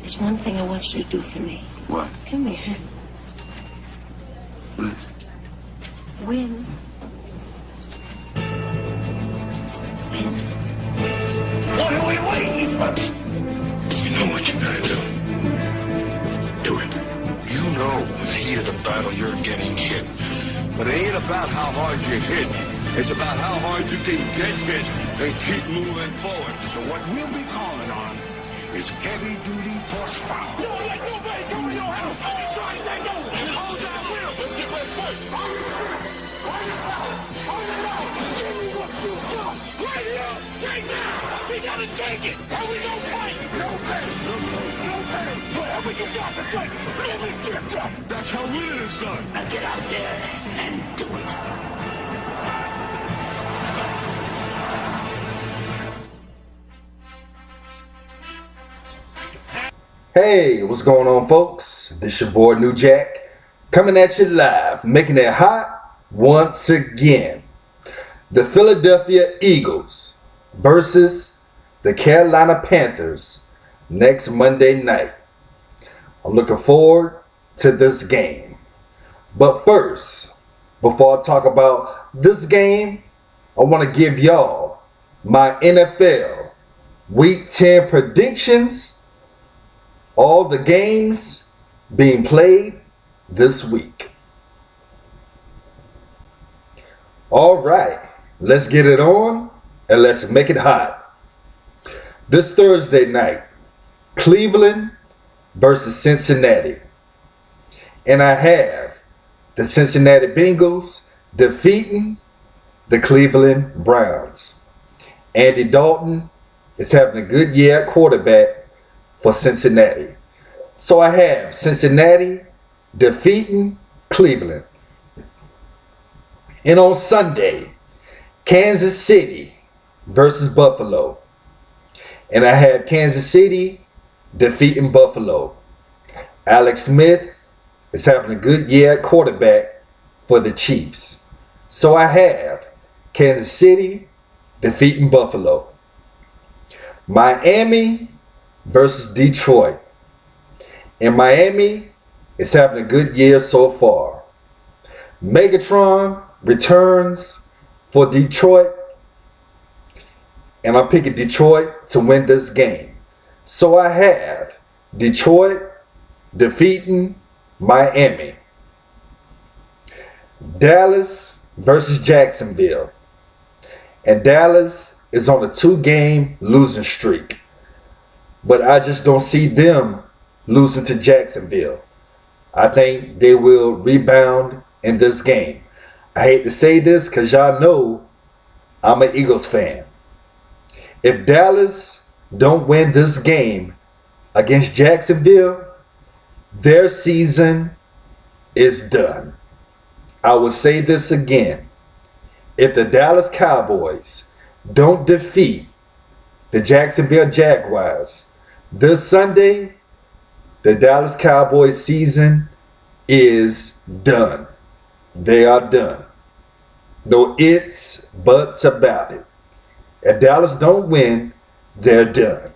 There's one thing I want you to do for me. What? Come here. What? Win. Win. What are we waiting for? You know what you gotta do. Do it. You know in the heat of the battle you're getting hit. But it ain't about how hard you hit. It's about how hard you can get hit and keep moving forward. So what we'll be calling on is heavy-duty horsepower. You don't let nobody come in your house. Try to take over and hold that wheel. Let's get ready for it. Hold it out. Hold it out. Give me what you got. Right here. Right now. We gotta take it. And we don't fight. No pain. No pain. Whatever you got to take. Let me get you. That's how winning is done. Now get out there and do it. Hey, what's going on, folks? This your boy New Jack, coming at you live, making it hot once again. The Philadelphia Eagles versus the Carolina Panthers next Monday night. I'm looking forward to this game. But first, before I talk about this game, I want to give y'all my NFL Week 10 predictions. All the games being played this week. All right, let's get it on and let's make it hot. This Thursday night, Cleveland versus Cincinnati. And I have the Cincinnati Bengals defeating the Cleveland Browns. Andy Dalton is having a good year at quarterback for Cincinnati. So I have Cincinnati defeating Cleveland. And on Sunday, Kansas City versus Buffalo. And I have Kansas City defeating Buffalo. Alex Smith is having a good year at quarterback for the Chiefs. So I have Kansas City defeating Buffalo. Miami versus Detroit. And Miami is having a good year so far. Megatron returns for Detroit. And I'm picking Detroit to win this game. So I have Detroit defeating Miami. Dallas versus Jacksonville. And Dallas is on a 2-game losing streak. But I just don't see them losing to Jacksonville. I think they will rebound in this game. I hate to say this because y'all know I'm an Eagles fan. If Dallas don't win this game against Jacksonville, their season is done. I will say this again. If the Dallas Cowboys don't defeat the Jacksonville Jaguars this Sunday, the Dallas Cowboys season is done. They are done. No ifs, buts about it. If Dallas don't win, they're done.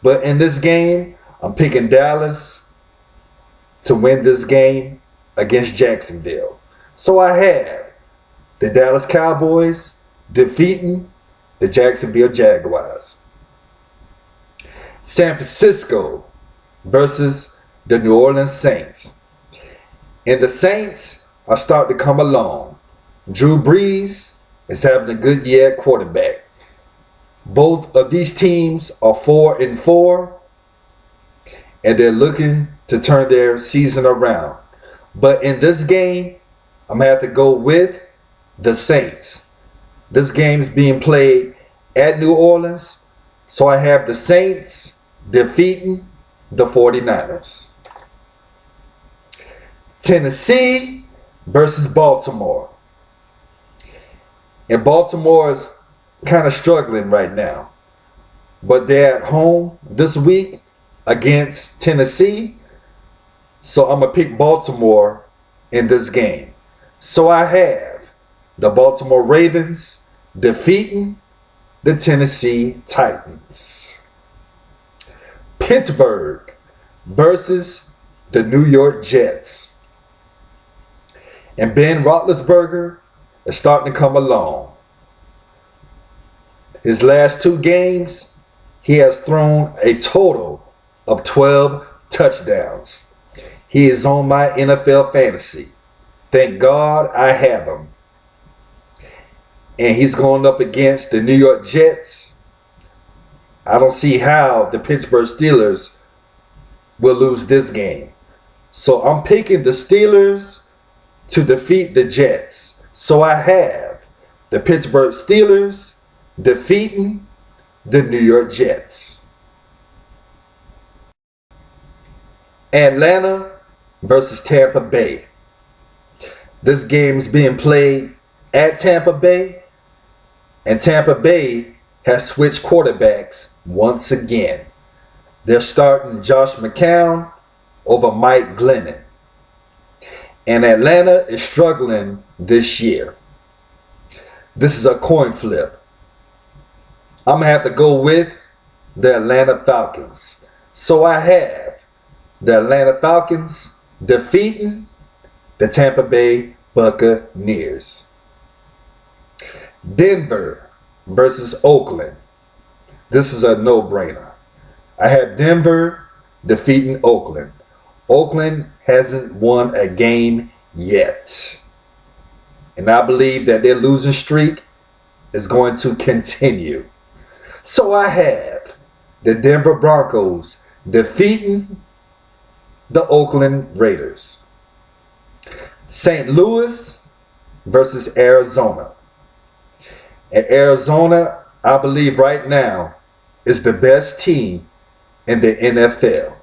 But in this game, I'm picking Dallas to win this game against Jacksonville. So I have the Dallas Cowboys defeating the Jacksonville Jaguars. San Francisco versus the New Orleans Saints. And the Saints are starting to come along. Drew Brees is having a good year at quarterback. Both of these teams are 4-4, and they're looking to turn their season around. But in this game, I'm going to have to go with the Saints. This game is being played at New Orleans, so I have the Saints defeating the 49ers. Tennessee versus Baltimore. And Baltimore is kind of struggling right now. But they're at home this week against Tennessee. So I'm going to pick Baltimore in this game. So I have the Baltimore Ravens defeating the Tennessee Titans. Pittsburgh versus the New York Jets. And Ben Roethlisberger is starting to come along. His last 2 games, he has thrown a total of 12 touchdowns. He is on my NFL fantasy. Thank God I have him. And he's going up against the New York Jets. I don't see how the Pittsburgh Steelers will lose this game. So I'm picking the Steelers to defeat the Jets. So I have the Pittsburgh Steelers defeating the New York Jets. Atlanta versus Tampa Bay. This game is being played at Tampa Bay, and Tampa Bay has switched quarterbacks once again. They're starting Josh McCown over Mike Glennon. And Atlanta is struggling this year. This is a coin flip. I'm going to have to go with the Atlanta Falcons. So I have the Atlanta Falcons defeating the Tampa Bay Buccaneers. Denver versus Oakland. This is a no-brainer. I have Denver defeating Oakland. Oakland hasn't won a game yet. And I believe that their losing streak is going to continue. So I have the Denver Broncos defeating the Oakland Raiders. St. Louis versus Arizona. And Arizona, I believe right now, is the best team in the NFL.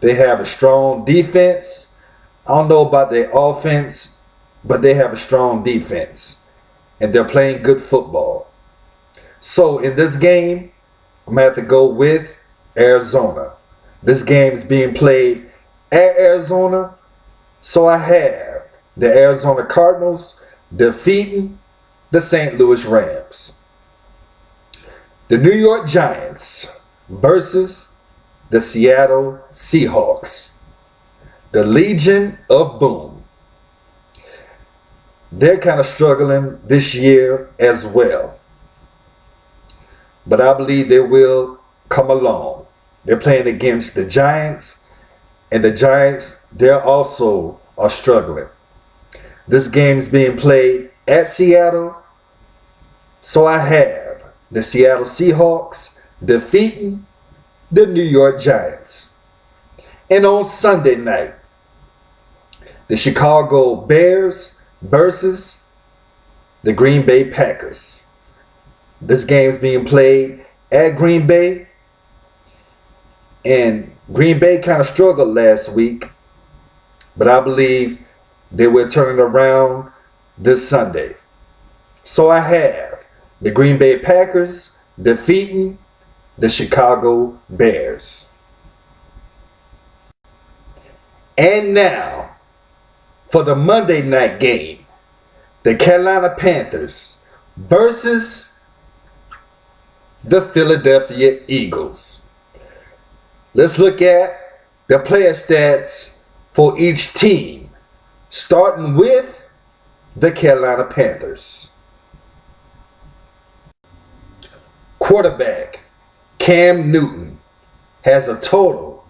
They have a strong defense. I don't know about their offense, but they have a strong defense. And they're playing good football. So in this game, I'm going to have to go with Arizona. This game is being played at Arizona. So I have the Arizona Cardinals defeating the St. Louis Rams. The New York Giants versus the Seattle Seahawks. The Legion of Boom. They're kind of struggling this year as well. But I believe they will come along. They're playing against the Giants. And the Giants, they're also are struggling. This game is being played at Seattle. So I have the Seattle Seahawks defeating the New York Giants. And on Sunday night, the Chicago Bears versus the Green Bay Packers. This game is being played at Green Bay. And Green Bay kind of struggled last week. But I believe they will turn it around this Sunday. So I have the Green Bay Packers defeating the Chicago Bears. And now, for the Monday night game, the Carolina Panthers versus the Philadelphia Eagles. Let's look at the player stats for each team, starting with the Carolina Panthers. Quarterback Cam Newton has a total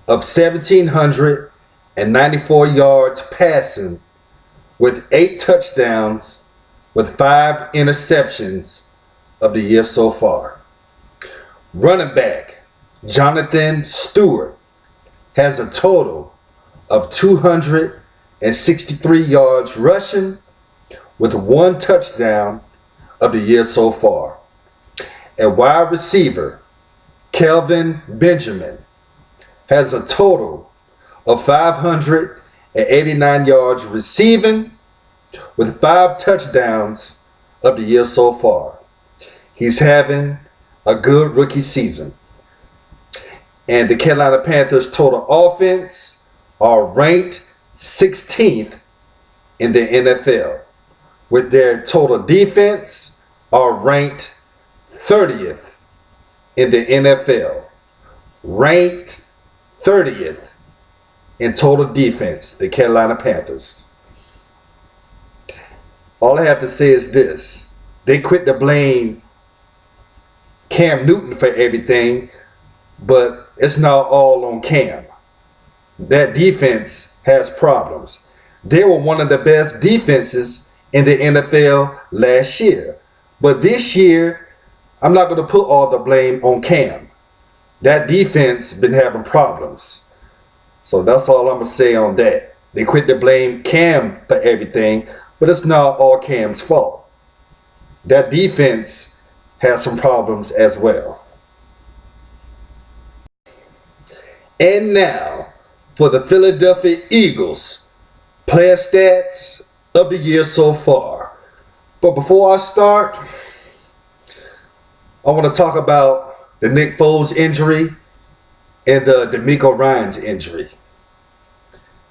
of 1,794 yards passing with 8 touchdowns with 5 interceptions of the year so far. Running back Jonathan Stewart has a total of 263 yards rushing with 1 touchdown of the year so far. And wide receiver Kelvin Benjamin has a total of 589 yards receiving with 5 touchdowns of the year so far. He's having a good rookie season. And the Carolina Panthers total offense are ranked 16th in the NFL, with their total defense are ranked 30th in the NFL, ranked 30th in total defense, the Carolina Panthers. All I have to say is this. They quit to blame Cam Newton for everything, but it's not all on Cam. That defense has problems. They were one of the best defenses in the NFL last year. But this year, I'm not going to put all the blame on Cam. That defense been having problems. So that's all I'm going to say on that. They quit to blame Cam for everything, but it's not all Cam's fault. That defense has some problems as well. And now, for the Philadelphia Eagles, player stats of the year so far. But before I start, I want to talk about the Nick Foles injury and the DeMeco Ryans injury.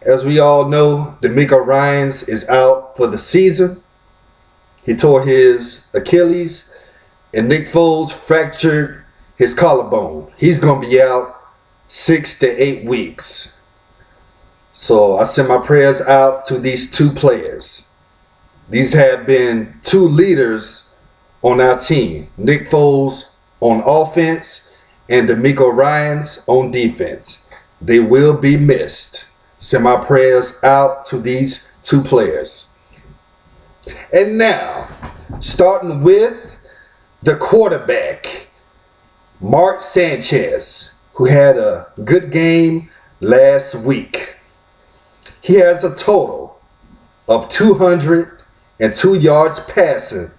As we all know, DeMeco Ryans is out for the season. He tore his Achilles, and Nick Foles fractured his collarbone. He's going to be out 6 to 8 weeks. So I send my prayers out to these two players. These have been two leaders on our team. Nick Foles on offense and DeMeco Ryans on defense. They will be missed. Send my prayers out to these two players. And now, starting with the quarterback, Mark Sanchez, who had a good game last week. He has a total of 202 yards passing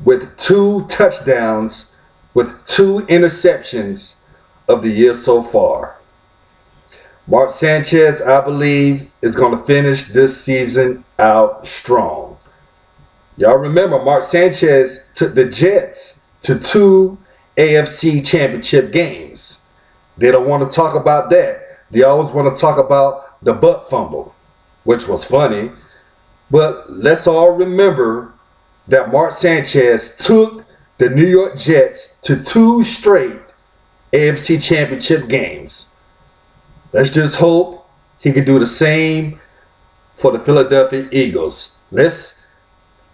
with 2 touchdowns with 2 interceptions of the year so far. Mark Sanchez, I believe, is going to finish this season out strong. Y'all remember, Mark Sanchez took the Jets to 2 AFC championship games. They don't want to talk about that. They always want to talk about the butt fumble, which was funny. But let's all remember that Mark Sanchez took the New York Jets to 2 straight AFC championship games. Let's just hope he can do the same for the Philadelphia Eagles. Let's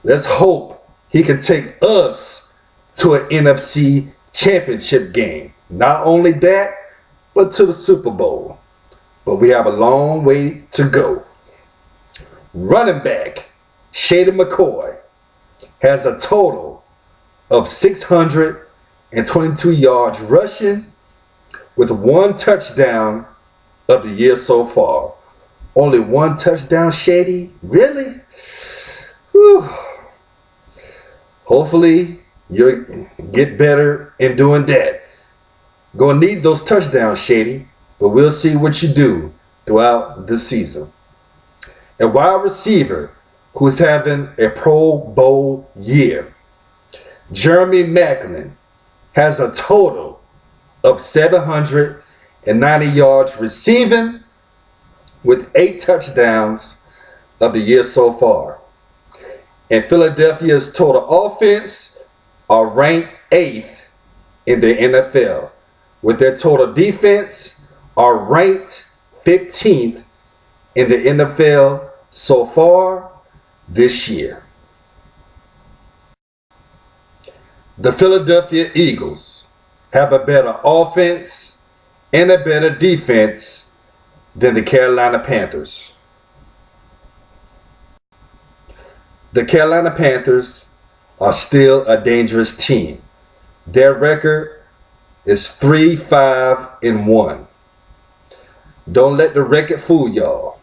hope he can take us to an NFC championship game. Not only that, but to the Super Bowl. But we have a long way to go. Running back Shady McCoy has a total of 622 yards rushing with 1 touchdown of the year so far. Only 1 touchdown, Shady? Really? Whew. Hopefully you'll get better in doing that. Gonna need those touchdowns, Shady, but we'll see what you do throughout the season. A wide receiver who's having a Pro Bowl year, Jeremy Maclin, has a total of 790 yards receiving with 8 touchdowns of the year so far. And Philadelphia's total offense are ranked 8th in the NFL, with their total defense are ranked 15th in the NFL so far this year. The Philadelphia Eagles have a better offense and a better defense than the Carolina Panthers. The Carolina Panthers are still a dangerous team. Their record is 3-5-1. Don't let the record fool y'all.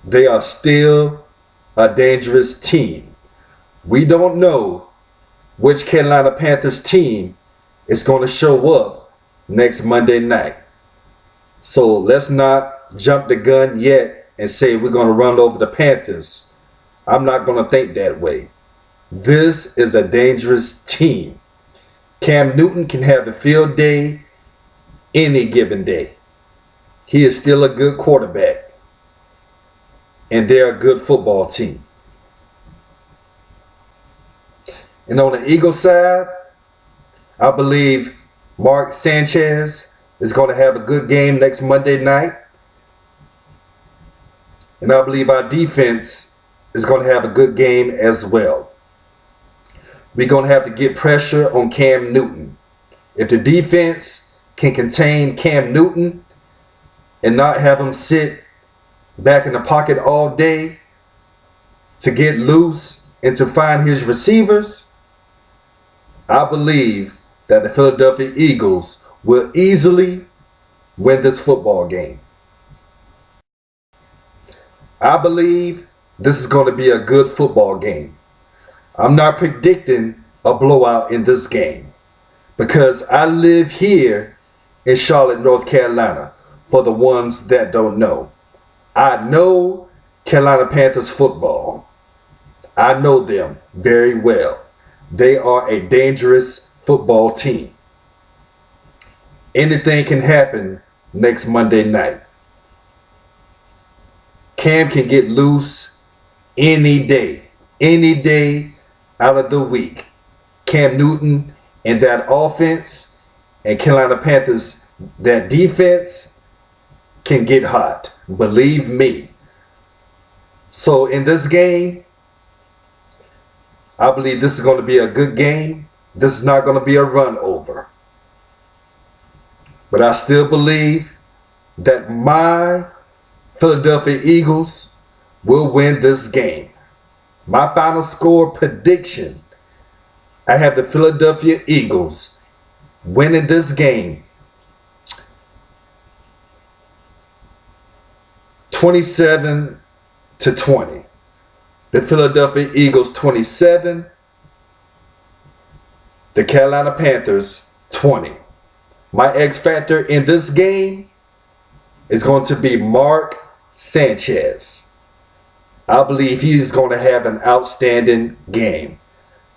They are still a dangerous team. We don't know which Carolina Panthers team is going to show up next Monday night. So let's not jump the gun yet and say we're going to run over the Panthers. I'm not going to think that way. This is a dangerous team. Cam Newton can have a field day any given day. He is still a good quarterback. And they're a good football team. And on the Eagles side, I believe Mark Sanchez is going to have a good game next Monday night. And I believe our defense is going to have a good game as well. We're going to have to get pressure on Cam Newton. If the defense can contain Cam Newton and not have him sit back in the pocket all day to get loose and to find his receivers, I believe that the Philadelphia Eagles will easily win this football game. I believe this is going to be a good football game. I'm not predicting a blowout in this game because I live here in Charlotte, North Carolina. For the ones that don't know, I know Carolina Panthers football. I know them very well. They are a dangerous football team. Anything can happen next Monday night. Cam can get loose any day out of the week. Cam Newton and that offense and Carolina Panthers, that defense can get hot. Believe me. So in this game, I believe this is going to be a good game. This is not going to be a run over. But I still believe that my Philadelphia Eagles will win this game. My final score prediction, I have the Philadelphia Eagles winning this game 27-20. The Philadelphia Eagles 27, the Carolina Panthers 20. My X factor in this game is going to be Mark Sanchez. I believe he's going to have an outstanding game.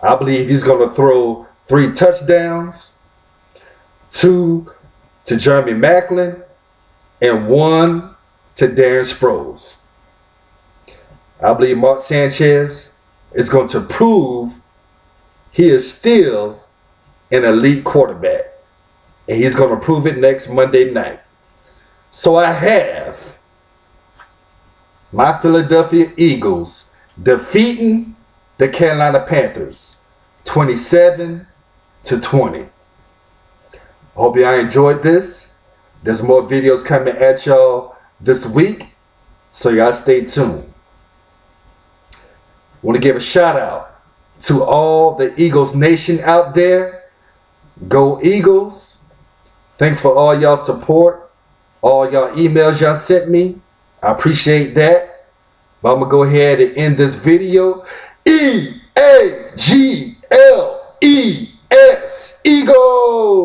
I believe he's going to throw 3 touchdowns, 2 to Jeremy Maclin, and 1 to Darren Sproles. I believe Mark Sanchez is going to prove he is still an elite quarterback. And he's going to prove it next Monday night. So I have my Philadelphia Eagles defeating the Carolina Panthers 27-20. I hope y'all enjoyed this. There's more videos coming at y'all this week, so y'all stay tuned. I want to give a shout out to all the Eagles Nation out there. Go Eagles. Thanks for all y'all support, all y'all emails y'all sent me. I appreciate that. But I'm going to go ahead and end this video. EAGLES, Eagles.